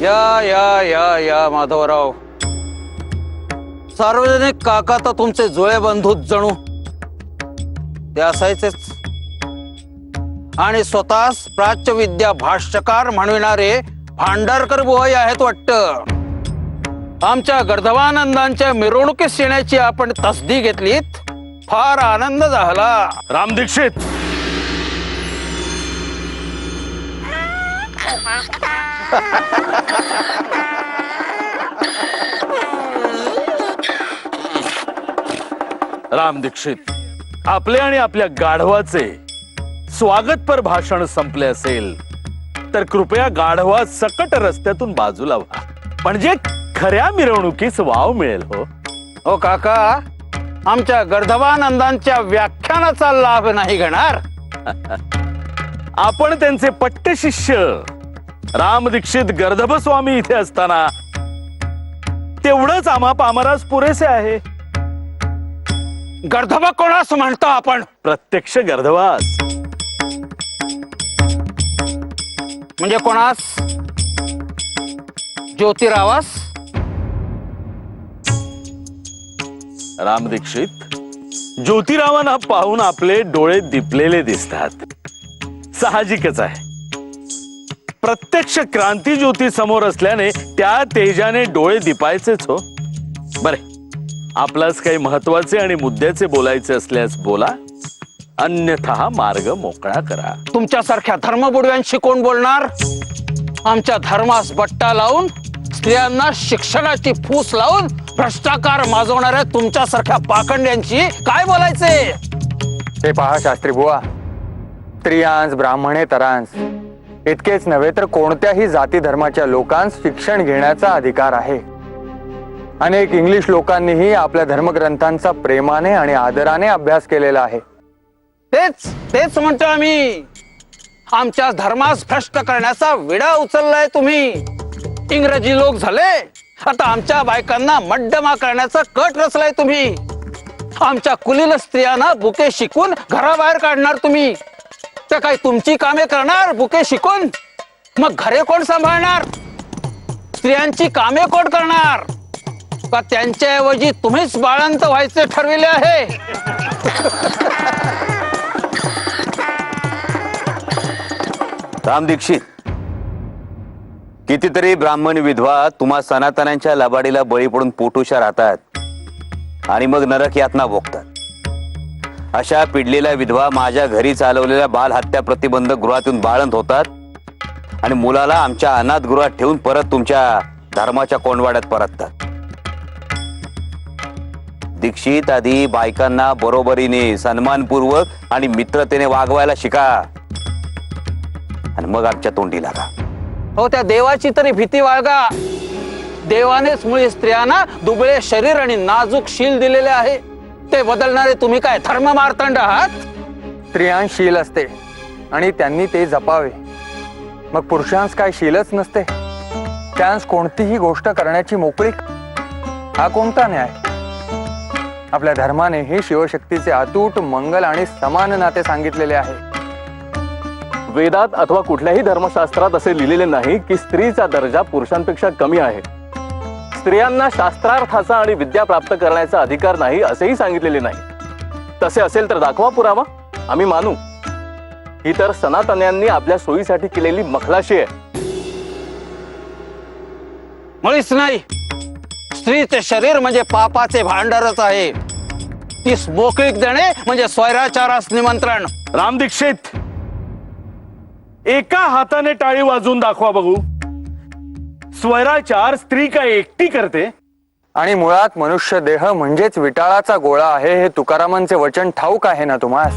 या या या या माधवराव, सार्वजनिक काका तर तुमचे जुळे बंधूच जणू ते असायचेच. आणि स्वतःच प्राच्यविद्या भाष्यकार म्हणविणारे भांडारकर बुवा आहेत वाटतं. आमच्या गर्धवानंदांच्या मिरवणुकीस येण्याची आपण तसदी घेतलीत, फार आनंद झाला. राम दीक्षित, राम दीक्षित, आपले आणि आपल्या गाढवाचे स्वागतपर भाषण संपले असेल तर कृपया गाढवा सकट रस्त्यातून बाजूला व्हा, म्हणजे खऱ्या मिरवणुकीस वाव मिळेल. हो हो काका, आमच्या गर्धवानंदांच्या व्याख्यानाचा लाभ नाही घेणार. आपण त्यांचे पट्ट शिष्य राम दीक्षित गर्धभ स्वामी इथे असताना तेवढंच आम्हास पुरेसे आहे. गर्धब कोणास म्हणतो आपण? प्रत्यक्ष गर्धवास. म्हणजे कोणास? ज्योतिरावास? राम दीक्षित, ज्योतिरावांना पाहून आपले डोळे दिपलेले दिसतात. साहजिकच आहे. प्रत्यक्ष क्रांती ज्योती समोर असल्याने त्या तेजाने डोळे दिपायचेच. हो बरे, आपल्यास काही महत्वाचे आणि मुद्द्याचे बोलायचे असल्यास बोला, अन्यथा मार्ग मोकळा करा. तुमच्यासारख्या धर्मबुडव्यांशी कोण बोलणार? आमच्या धर्मास बट्टा लावून, स्त्रियांना शिक्षणाची फूस लावून भ्रष्टाचार माजवणाऱ्या तुमच्यासारख्या पाखंड्यांशी काय बोलायचे? हे पहा शास्त्री बुवा, स्त्रियांस ब्राह्मणेतरांस इतकेच नव्हे तर कोणत्याही जाती धर्माच्या लोकांस शिक्षण घेण्याचा अधिकार आहे. अनेक इंग्लिश लोकांनीही आपल्या धर्मग्रंथांचा प्रेमाने आणि आदराने अभ्यास केलेला आहे. तेच तेच म्हणतो आम्ही. आमच्या धर्मास भ्रष्ट करण्याचा विडा उचललाय तुम्ही. इंग्रजी लोक झाले, आता आमच्या बायकांना मड्डमा करण्याचा कट रचलाय तुम्ही. आमच्या कुलीन स्त्रियांना बुके शिकून घराबाहेर काढणार तुम्ही. तर काय तुमची कामे करणार बुके शिकून? मग घरे कोण सांभाळणार? स्त्रियांची कामे कोण करणार? का त्यांच्याऐवजी तुम्हीच बाळंत व्हायचे ठरविले आहे? राम दीक्षित, कितीतरी ब्राह्मण विधवा तुम्हा सनातनांच्या लबाडीला बळी पडून पोटुशा राहतात आणि मग नरक यातना भोगतात. अशा पिडलेल्या विधवा माझ्या घरी चालवलेल्या बाल हत्या प्रतिबंधक गृहातून बाळंत होतात आणि मुलाला आमच्या अनाथगृहात ठेवून परत तुमच्या धर्माच्या कोंडवाड्यात परततात. दीक्षित, आधी बायकांना बरोबरीने, सन्मानपूर्वक आणि मित्रतेने वागवायला शिका आणि मग आमच्या तोंडी लागा. हो, त्या देवाची तरी भीती बाळगा. देवानेच मुळी स्त्रियांना दुबळे शरीर आणि नाजूक शील दिलेले आहे. ते बदलणारे तुम्ही काय धर्म मार्तंड आहात? स्त्रियांस शील असते आणि त्यांनी ते जपावे, मग पुरुषांस काय शीलच नसते? त्यांस कोणतीही गोष्ट करण्याची मोकळीक, हा कोणता न्याय? आपल्या धर्माने हे शिवशक्तीचे अतूट मंगल आणि समान नाते सांगितलेले आहे. वेदात अथवा कुठल्याही धर्मशास्त्रात असे लिहिलेले नाही की स्त्रीचा दर्जा पुरुषांपेक्षा कमी आहे. स्त्रियांना शास्त्रार्थाचा आणि विद्या प्राप्त करण्याचा अधिकार नाही असेही सांगितलेले नाही. तसे असेल तर दाखवा पुरावा, आम्ही मानू. ही तर सनातन्यांनी आपल्या सोयीसाठी केलेली मखलाशी आहे. मुळीच नाही. स्त्रीचे शरीर म्हणजे पापाचे भांडारच आहे. ती मोकळीक देणे म्हणजे स्वैराचारास निमंत्रण. राम दीक्षित, एका हाताने टाळी वाजवून दाखवा बघू. स्वैराचार स्त्री काय एकटी करते? आणि मुळात मनुष्य देह म्हणजेच विटाळाचा गोळा आहे हे तुकारामांचे वचन ठाऊक आहे ना तुम्हास?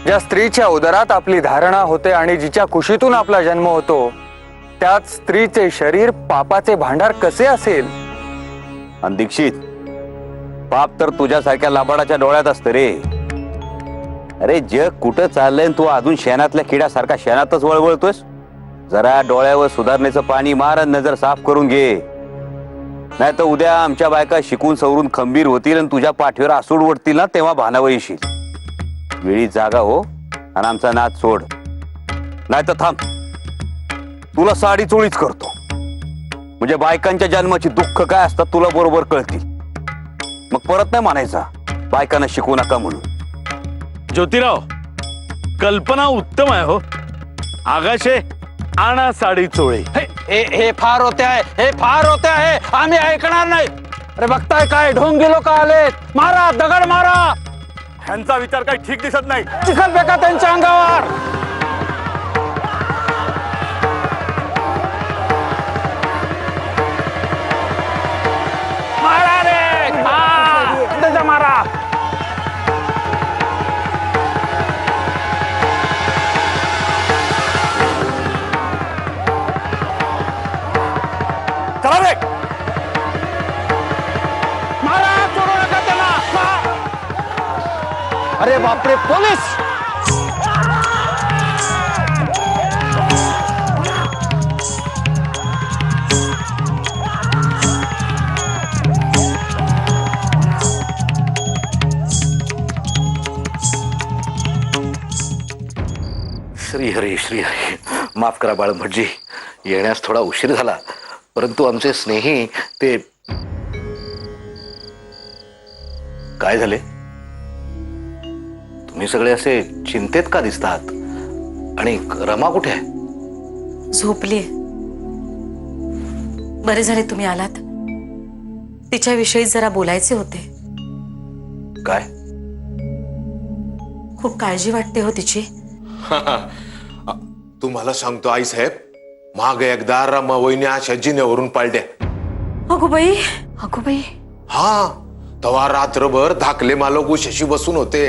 ज्या स्त्रीच्या उदरात आपली धारणा होते आणि जिच्या कुशीतून आपला जन्म होतो, त्यात स्त्रीचे शरीर पापाचे भांडार कसे असेल? आणि दीक्षित, पाप तर तुझ्यासारख्या लाबाडाच्या डोळ्यात असतं रे. अरे जग कुठं चाललंय, तू अजून शेणातल्या किड्यासारखा शेणातच वळवळतोस. जरा डोळ्यावर सुधारणेचं पाणी मार आणि नजर साफ करून घे, नाही तर उद्या आमच्या बायका शिकून सवरून खंबीर होतील आणि तुझ्या पाठीवर आसूड ओढतील ना, तेव्हा भानावर येशील. वेळी जागा हो आणि आमचा नाद सोड, नाही तर थांब, तुला साडी चोळीच करतो. म्हणजे बायकांच्या जन्माची दुःख काय असतात तुला बरोबर कळतील. मग परत नाही म्हणायचा बायकांना शिकवू नका म्हणून. ज्योतिराव, कल्पना उत्तम आहे हो. आगाशे आणा साडी चोळी. हे फार होते आहे, हे फार होते आहे. आम्ही ऐकणार नाही. अरे बघताय काय ढोंगी लोक आलेत. मारा, दगड मारा. ह्यांचा विचार काही ठीक दिसत नाही. चिखल फेका त्यांच्या अंगावर. मारा रे, त्याच्या मारा. चला रे. मारा, सोडू नका त्याला. अरे बापरे, पोलीस. श्रीहरी श्रीहरी, माफ करा बाळभटजी, येण्यास थोडा उशीर झाला, परंतु आमचे स्नेही ते काय झाले? तुम्ही सगळे असे चिंतेत का दिसतात? आणि रमा कुठे आहे? झोपलीये. बरे झाले तुम्ही आलात. तिच्याविषयी जरा बोलायचे होते. काय? खूप काळजी वाटते हो तिची. तुम्हाला सांगतो आई साहेब, माग एकदा रमा वहिनी अशा जिन्यावरून पडल्या. अगो बाई, अगो बाई. हा, तेव्हा रात्रभर धाकले मालक उशाशी बसून होते.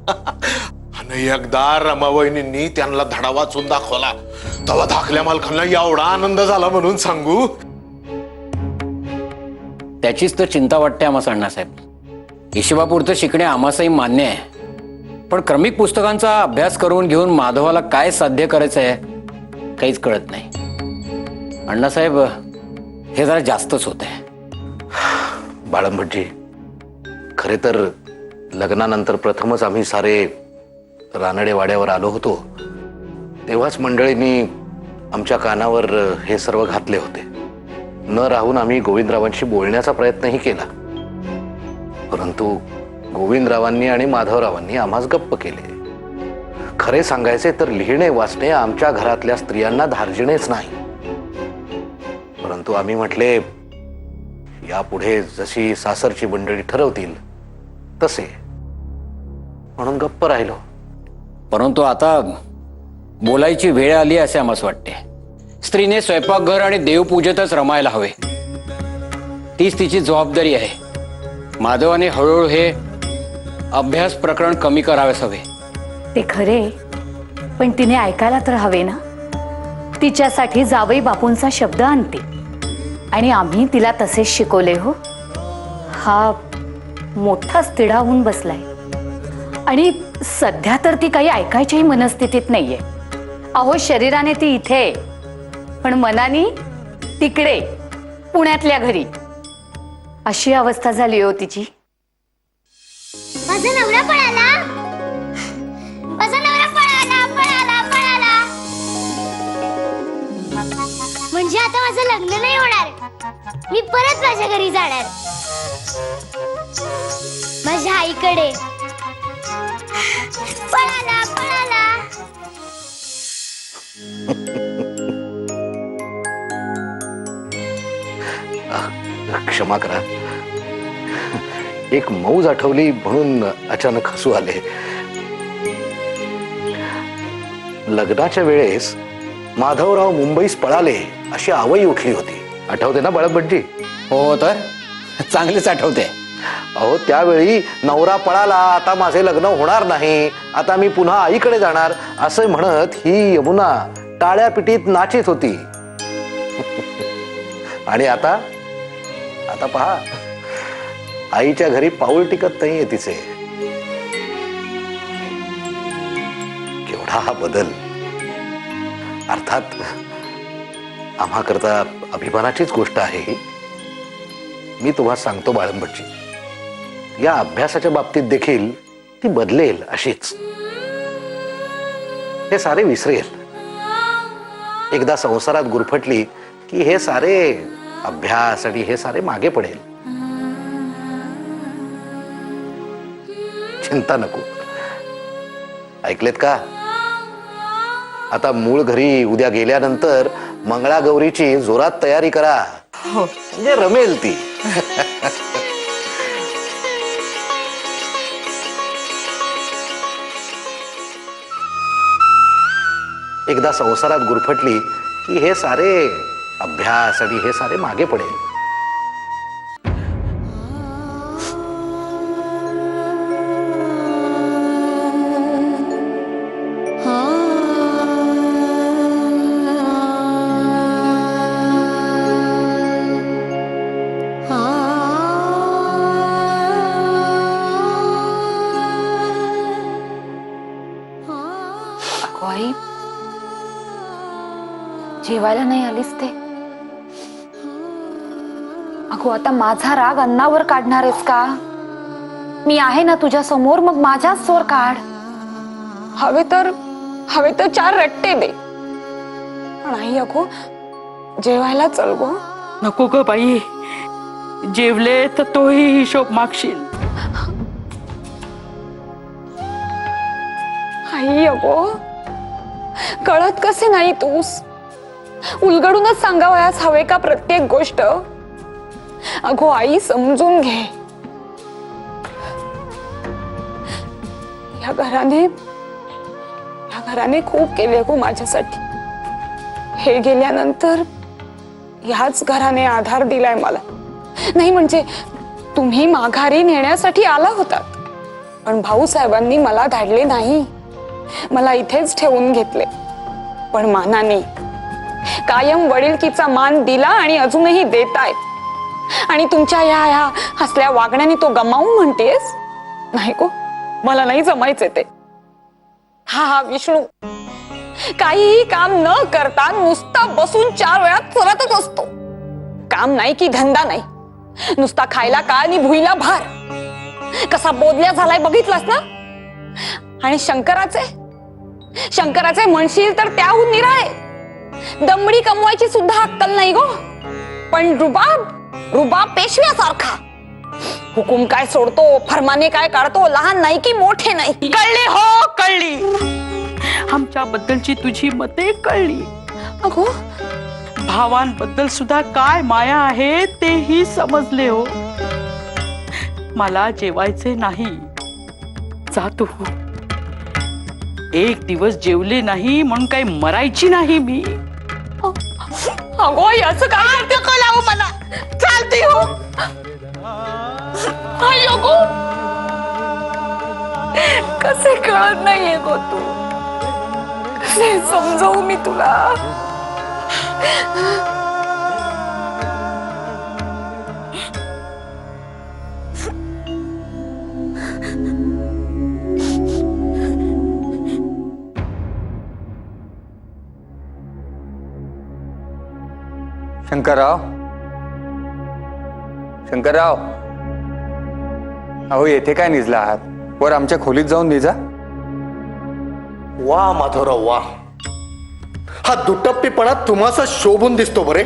आणि एकदा रमा वहिनींनी त्यांना धडा वाचून दाखवला. तेव्हा धाकल्या मालकांना एवढा आनंद झाला म्हणून सांगू. त्याचीच तर चिंता वाटते आम्हाला अण्णासाहेब. हिशोबापुरतं शिकणे आम्हासही मान्य आहे, पण क्रमिक पुस्तकांचा अभ्यास करून घेऊन माधवाला काय साध्य करायचं आहे काहीच कळत नाही. अण्णासाहेब, हे जरा जास्तच होत आहे. बाळंभटजी, खरे तर लग्नानंतर प्रथमच आम्ही सारे रानडे वाड्यावर आलो होतो, तेव्हाच मंडळींनी आमच्या कानावर हे सर्व घातले होते. न राहून आम्ही गोविंदरावांशी बोलण्याचा प्रयत्नही केला, परंतु गोविंदरावांनी आणि माधवरावांनी आम्हास गप्प केले. खरे सांगायचे तर लिहिणे वाचणे आमच्या घरातल्या स्त्रियांना धार्जिणेच नाही. परंतु आम्ही म्हटले, यापुढे जशी सासरची मंडळी ठरवतील तसे, म्हणून गप्प राहिलो. परंतु आता बोलायची वेळ आली असे आम्हाला वाटते. स्त्रीने स्वयंपाकघर आणि देवपूजेतच रमायला हवे, तीच तिची जबाबदारी आहे. माधवाने हळूहळू हे अभ्यास प्रकरण कमी करावेच हवे. ते खरे, पण तिने ऐकायला तर हवे ना. तिच्यासाठी जावई बापूंचा शब्द आणते आणि आम्ही तिला तसेच शिकवले हो. हा मोठाच तिढा होऊन बसलाय आणि सध्या तर ती काही ऐकायच्याही मनस्थितीत नाहीये. अहो, शरीराने ती इथे, पण मनाने तिकडे पुण्यातल्या घरी. अशी अवस्था झाली हो तिची. माझा नवरा पळाला, माझा नवरा पळाला पळाला पळाला. म्हणजे आता माझं लग्न नाही होणार. मी परत माझ्या घरी जाणार, माझ्या आईकडे. पळाला पळाला. क्षमा करा, एक मौज आठवली म्हणून अचानक हसू आले. लग्नाच्या वेळेस माधवराव मुंबईस पळाले अशी आवई उठली होती, आठवते ना बाळभटजी? हो, तर चांगलेच आठवते. अहो, त्यावेळी नवरा पळाला, आता माझे लग्न होणार नाही, आता मी पुन्हा आईकडे जाणार असं म्हणत ही यमुना टाळ्या पिटीत नाचीत होती. आणि आता आता पहा, आईच्या घरी पाऊल टिकत नाहीये तिचे. केवढा हा बदल! अर्थात आम्हा करता अभिमानाचीच गोष्ट आहे ही. मी तुम्हाला सांगतो बाळंभटजी, या अभ्यासाच्या बाबतीत देखील ती बदलेल अशीच. हे सारे विसरेल. एकदा संसारात गुरफटली की हे सारे अभ्यास आणि हे सारे मागे पडेल. चिंता नको. ऐकलेत का? आता मूळ घरी उद्या गेल्यानंतर मंगळागौरीची जोरात तयारी करा. म्हणजे रमेल ती. एकदा संसारात गुरफटली की हे सारे अभ्यास आणि हे सारे मागे पडेल. अगो आई, जेवायला नाही आलीस ते? अगो आता माझा राग अन्नावर काढणार आहेस का? मी आहे ना तुझ्या समोर, मग माझ्याच सोर काढ. हवे तर 4 रट्टे दे, पण आई अगो जेवायला चल गो. नको ग बाई, जेवले तर तोही हिशोब मागशील. आई अगो कळत कसे नाही तूस? उलगडूनच सांगावयास हवे का प्रत्येक गोष्ट? अगो आई समजून घे. या घराने खूप केले गो माझ्यासाठी. हे गेल्यानंतर ह्याच घराने आधार दिलाय मला. नाही म्हणजे तुम्ही माघारी नेण्यासाठी आला होतात, पण भाऊसाहेबांनी मला धाडले नाही. मला इथेच ठेवून घेतले. पण मानाने कायम वडीलकीचा मान दिला आणि अजूनही देतायत. आणि तुमच्या ह्या हसल्या वागण्याने तो गमावून म्हणतेस? नाही गो, मला नाही जमायचे ते. हा विष्णू काहीही काम न करता नुसता बसून 4 वेळा चरतच असतो. काम नाही की धंदा नाही, नुसता खायला काळ आणि भुईला भार. कसा बोधल्या झालाय बघितलास ना? आणि शंकराचे म्हणशील तर त्याहून निराळे. दमडी कमवायची सुद्धा अक्कल नाही गो, पण रुबाब पेशव्यासारखा. हुकूम काय सोडतो, फरमाने काय काढतो, लहान नाही की मोठे नाही. कळली हो, कळली. आमच्याबद्दलची तुझी मते कळली. अगो भावांबद्दल सुद्धा काय माया आहे तेही समजले हो. मला जेवायचे नाही, जा तू. एक दिवस जेवले नाही म्हणून काही मरायची नाही मी. अगो याचं काय अर्थ कळावं मला? चालते हो. आई अगो कसे कळत नाहीये गो तू? कसे समजावू मी तुला? शंकरराव, अहो येथे काय निजला आहात? वर आमच्या खोलीत जाऊन निजा. वा माधवराव वा, हा दुटप्पीपणा तुम्हाला शोभून दिसतो बरे.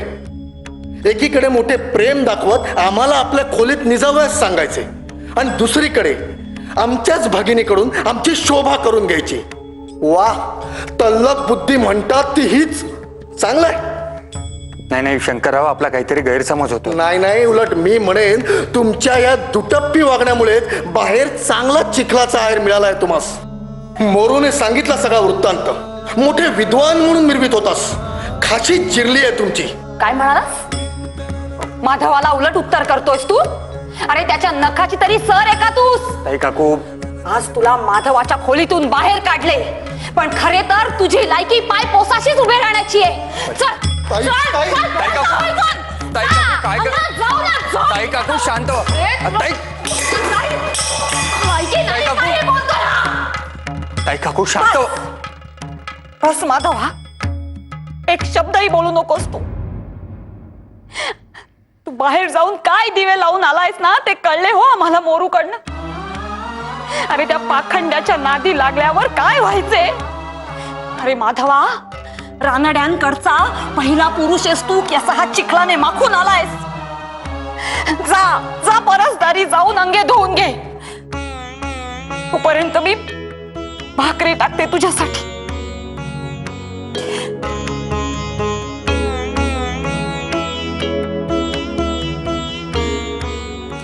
एकीकडे मोठे प्रेम दाखवत आम्हाला आपल्या खोलीत निजावयास सांगायचे, आणि दुसरीकडे आमच्याच भगिनीकडून आमची शोभा करून घ्यायची. वा, तल्लक बुद्धी म्हणतात ती हीच. चांगलंय. नाही शंकरराव, आपला काहीतरी गैरसमज होतो. नाही, उलट मी म्हणेन तुमच्या या दुटप्पी वागण्यामुळे बाहेर चांगला चिखलाचा आहेर मिळालाय तुम्हास. मोरूने सांगितला सगळा वृत्तांत. मोठे विद्वान म्हणून मिरवित होतास. खाशी चिरली आहे तुमची. काय म्हणालास? माधवाला उलट उत्तर करतोयस तू? अरे त्याच्या नखाची तरी सर आहे का तूस? ताई काकू, आज तुला माधवाच्या खोलीतून बाहेर काढले, पण खरे तर तुझी लायकी पाय पोसाशीच उभे राहण्याची आहे. चल ताई काकू शांत हो. ताई काकू शांत हो. बस माधवा, एक शब्दही बोलू नकोस तू. तू बाहेर जाऊन काय दिवे लावून आलायस ना ते कळले हो आम्हाला मोरूकडनं. अरे त्या पाखंड्याच्या नादी लागल्यावर काय व्हायचे? अरे माधवा, रानड्यांकडचा पहिला पुरुष आहेस तू की असा हा चिखलाने माखून आलायस. जा जा परसदारी जाऊन अंगे धुवून घे. तोपर्यंत मी भाकरी टाकते तुझ्यासाठी.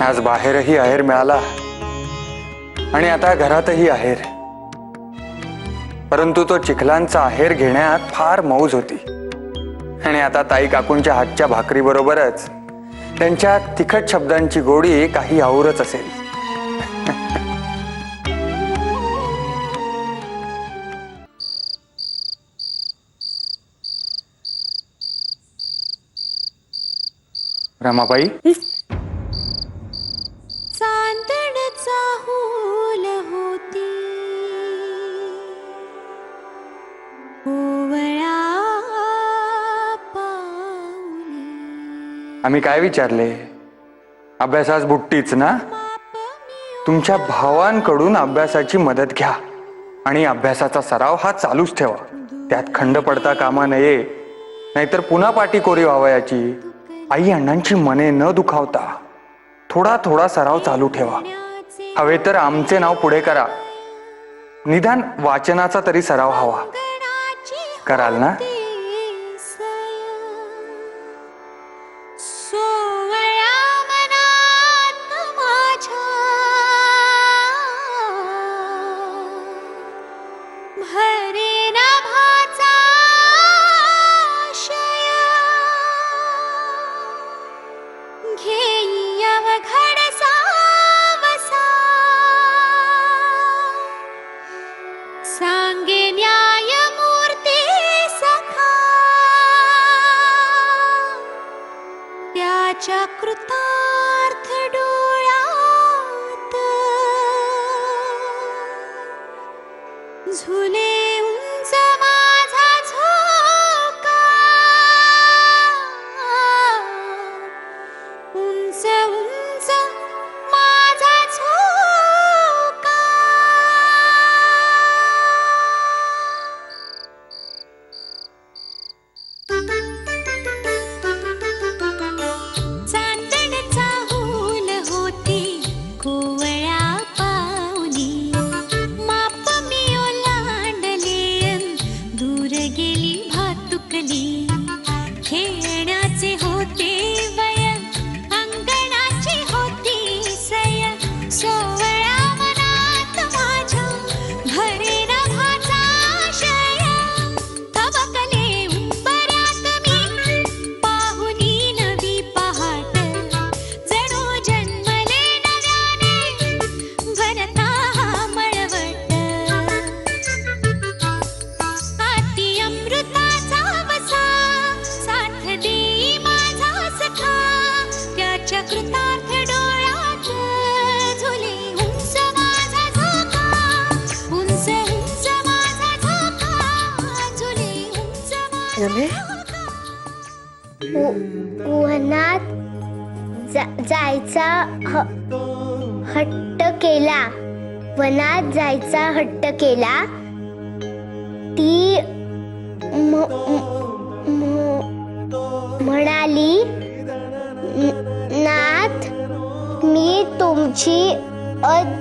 आज बाहेरही आहेर मिळाला आणि आता घरातही आहेर. परंतु तो चिखलांचा आहेर घेण्यात फार मौज होती. आणि आता ताई काकूंच्या हातच्या भाकरी बरोबरच त्यांच्या तिखट शब्दांची गोडी काही औरच असेल. रमाबाई, चांदण्याचा होल होती ओवळा पाऊली. आम्ही काय विचारले? अभ्यासास बुट्टीच ना? तुमच्या भावांकडून अभ्यासाची मदत घ्या आणि अभ्यासाचा सराव हा चालूच ठेवा. त्यात खंड पडता कामा नये, नाहीतर पुन्हा पाठी कोरी व्हावयाची. आई अण्णांची मने न दुखावता थोडा थोडा सराव चालू ठेवा. हवे तर आमचे नाव पुढे करा. निदान वाचनाचा तरी सराव हवा. कराल ना? सोवळ्या मनात माझ्या भरे नभाचा आशय. घेई अवघड सावसा सांगे न्यायमूर्ती सखा. त्याच्या कृतार्थ डोळ्यात झुले उंच माझा झोका. उंच उंच माझा झोका. चांदण्याचा होल होती कोवळ्या पाऊली. माप मी ओलांडले दूर गेली भातुकली. खेळण्याचे होते वय अंगणाची होती सय. सोवळ्या मनात माझ्या भरे नभाचा आशय. तबकले उंबऱ्यात मी पाहुनी नवी पहाट. जणू जन्मले नव्याने भरता हा मळवट. हाती अमृताचा वसा साथ देई माझा सखा. त्याच्या कृतार्थ डोळ्यात झुले उंच माझा झोका. उंच उंच माझा झोका. झुले उंच माझा वनात जायचा हट्ट केला. वनात जायचा हट्ट केला. ती म्हणाली, नाथ मी तुमची अध